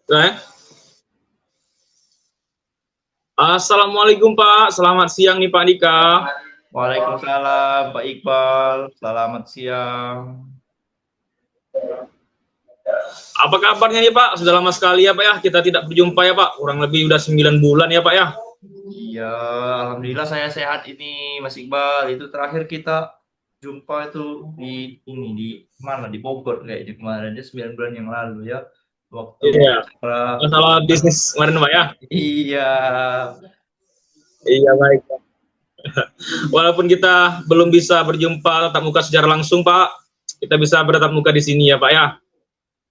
Nah, Assalamualaikum Pak, selamat siang nih Pak Dika. Waalaikumsalam, Pak Iqbal. Selamat siang. Apa kabarnya nih Pak? Sudah lama sekali ya Pak ya, kita tidak berjumpa ya Pak, kurang lebih udah 9 bulan ya Pak ya. Iya, alhamdulillah saya sehat ini, Mas Iqbal. Itu terakhir kita jumpa itu di di mana di Bogor kayaknya kemarin ya 9 bulan yang lalu ya. Waktu Iya, acara masalah bisnis kemarin Pak ya. iya. Iya baik Pak. Walaupun kita belum bisa berjumpa tatap muka secara langsung Pak, kita bisa bertatap muka di sini ya Pak ya.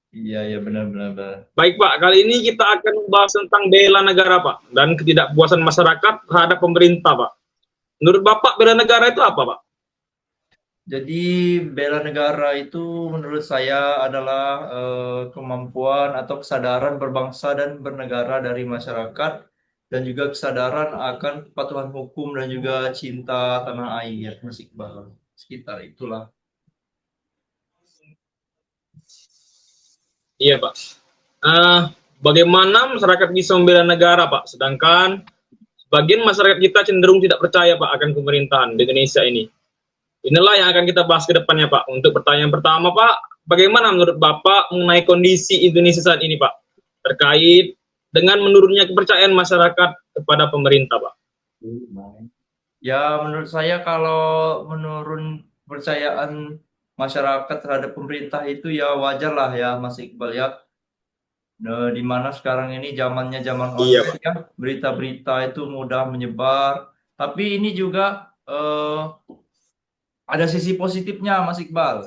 Iya, ya benar benar benar. Baik Pak, kali ini kita akan membahas tentang bela negara Pak, dan ketidakpuasan masyarakat terhadap pemerintah Pak. Menurut Bapak bela negara itu apa Pak? Jadi bela negara itu menurut saya adalah kemampuan atau kesadaran berbangsa dan bernegara dari masyarakat dan juga kesadaran akan kepatuhan hukum dan juga cinta tanah air, Mas Iqbal. Sekitar itulah. Iya Pak. Eh, Bagaimana masyarakat bisa membela negara Pak, sedangkan sebagian masyarakat kita cenderung tidak percaya Pak akan pemerintahan di Indonesia ini. Inilah yang akan kita bahas ke depannya Pak. Untuk pertanyaan pertama Pak, bagaimana menurut Bapak mengenai kondisi Indonesia saat ini Pak? Terkait dengan menurunnya kepercayaan masyarakat kepada pemerintah Pak. Ya, menurut saya kalau menurun kepercayaan masyarakat terhadap pemerintah itu ya wajar lah ya, Mas Iqbal ya. Nah, di mana sekarang ini zamannya zaman Iya online Pak. ya, berita-berita itu mudah menyebar. Tapi ini juga ada sisi positifnya, Mas Iqbal.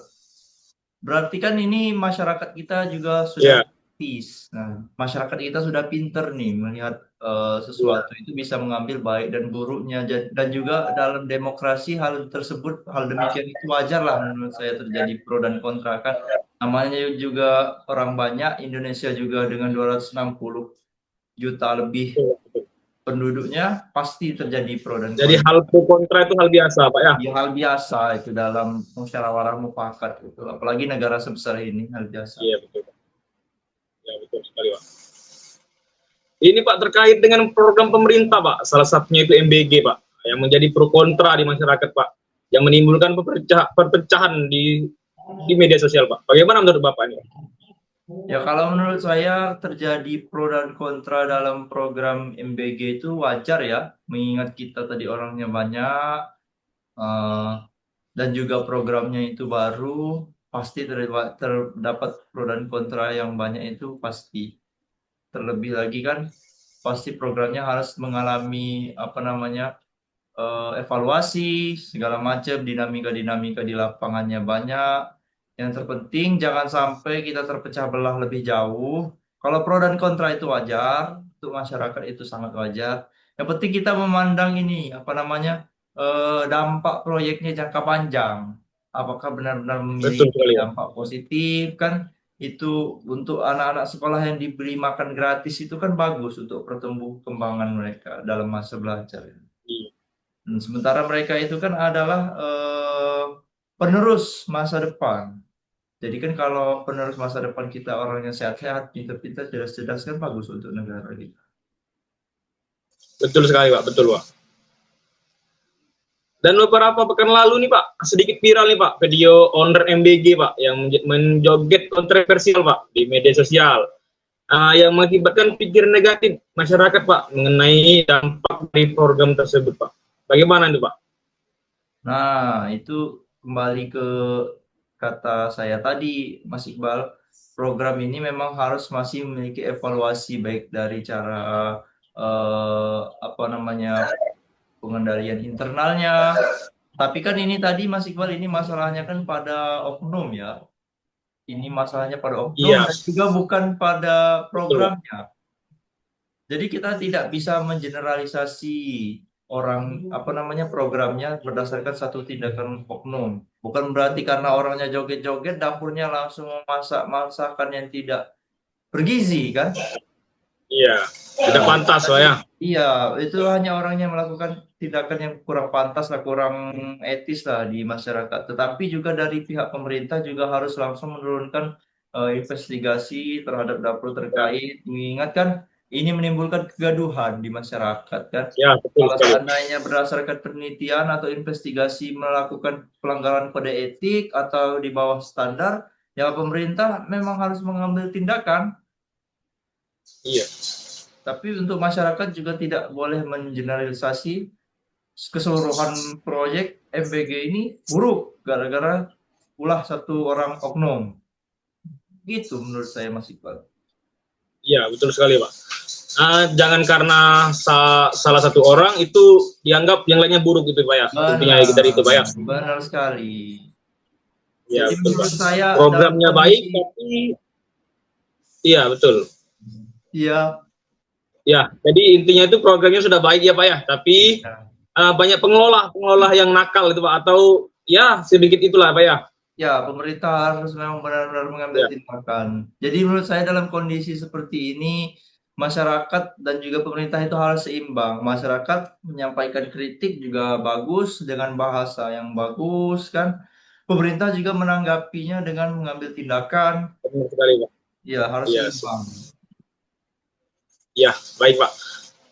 Berarti kan ini masyarakat kita juga sudah Iya. kritis. Nah, masyarakat kita sudah pinter nih melihat Iya. sesuatu itu bisa mengambil baik dan buruknya. Dan juga dalam demokrasi hal tersebut, hal demikian itu wajar lah menurut saya terjadi pro dan kontra kan. Namanya juga orang banyak, Indonesia juga dengan 260 juta lebih penduduknya pasti terjadi pro dan Jadi kontra. hal pro kontra itu hal biasa Pak ya. Ya, hal biasa itu dalam musyawarah mufakat itu. Apalagi negara sebesar ini hal biasa. Iya betul. Ya betul sekali Pak. Ini Pak terkait dengan program pemerintah Pak, salah satunya itu MBG Pak, yang menjadi pro kontra di masyarakat Pak, yang menimbulkan perpecahan di media sosial Pak. Bagaimana menurut Bapak ini? Ya, kalau menurut saya terjadi pro dan kontra dalam program MBG itu wajar ya, mengingat kita tadi orangnya banyak, eh, dan juga programnya itu baru, pasti terdapat pro dan kontra yang banyak itu pasti. Terlebih lagi kan, pasti programnya harus mengalami apa namanya evaluasi segala macam dinamika-dinamika di lapangannya banyak. Yang terpenting jangan sampai kita terpecah belah lebih jauh. Kalau pro dan kontra itu wajar, untuk masyarakat itu sangat wajar. Yang penting kita memandang ini apa namanya dampak proyeknya jangka panjang. Apakah benar-benar Betul memiliki sekali Pak. dampak positif kan? Itu untuk anak-anak sekolah yang diberi makan gratis itu kan bagus untuk pertumbuhan kembangan mereka dalam masa belajar. Iya. Sementara mereka itu kan adalah penerus masa depan. Jadi kan kalau penerus masa depan kita orangnya sehat-sehat, pintar-pintar, cerdas-cerdas kan bagus untuk negara kita. Betul sekali Pak, betul Pak. Dan beberapa pekan lalu nih Pak, sedikit viral nih Pak, video owner MBG Pak, yang menjoget kontroversial Pak di media sosial, yang mengakibatkan pikiran negatif masyarakat Pak mengenai dampak dari program tersebut Pak. Bagaimana itu Pak? Nah, itu kembali ke kata saya tadi, Mas Iqbal, program ini memang harus masih memiliki evaluasi baik dari cara apa namanya pengendalian internalnya. Tapi kan ini tadi Mas Iqbal ini masalahnya kan pada oknum ya. Ini masalahnya pada oknum Iya, dan juga bukan pada betul Pak. programnya. Jadi kita tidak bisa mengeneralisasi orang apa namanya programnya berdasarkan satu tindakan oknum. Bukan berarti karena orangnya joget-joget dapurnya langsung memasak masakan yang tidak bergizi kan? Iya, tidak Nah, pantas Pak tadi ya. iya itu hanya orangnya melakukan tindakan yang kurang pantas lah, kurang etis lah di masyarakat. Tetapi juga dari pihak pemerintah juga harus langsung menurunkan investigasi terhadap dapur terkait, mengingatkan ini menimbulkan kegaduhan di masyarakat kan. Ya, betul Kalau sekali. seandainya berdasarkan penelitian atau investigasi melakukan pelanggaran kode etik atau di bawah standar, ya pemerintah memang harus mengambil tindakan. Iya. Tapi untuk masyarakat juga tidak boleh mengeneralisasi keseluruhan proyek MBG ini buruk gara-gara ulah satu orang oknum. Gitu menurut saya Mas Iqbal. Iya, betul sekali, Pak. Jangan karena salah satu orang itu dianggap yang lainnya buruk gitu, Pak ya. Intinya dari itu, Pak ya. Benar sekali. Ya, Jadi betul, menurut Pak. saya Programnya dalam baik, kondisi, tapi iya, betul. iya, Ya, jadi intinya itu programnya sudah baik ya, Pak ya. Tapi banyak pengelola yang nakal itu, Pak, atau ya sedikit itulah, Pak ya. ya pemerintah harus memang benar-benar mengambil tindakan. Jadi menurut saya dalam kondisi seperti ini, masyarakat dan juga pemerintah itu harus seimbang. Masyarakat menyampaikan kritik juga bagus dengan bahasa yang bagus kan. Pemerintah juga menanggapinya dengan mengambil tindakan. Benar sekali, Pak. Ya harus Iya. seimbang. Ya, baik, Pak.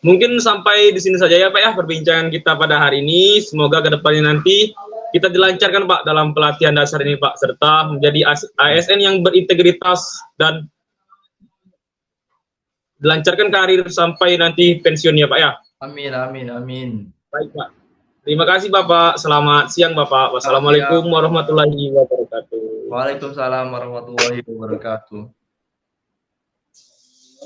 Mungkin sampai di sini saja ya, Pak ya, perbincangan kita pada hari ini. Semoga ke depannya nanti kita dilancarkan, Pak, dalam pelatihan dasar ini, Pak, serta menjadi ASN yang berintegritas dan dilancarkan karir sampai nanti pensiun ya, Pak ya. Amin, amin, amin. Baik, Pak. Terima kasih, Bapak. Selamat siang, Bapak. Wassalamualaikum warahmatullahi wabarakatuh. Waalaikumsalam warahmatullahi wabarakatuh.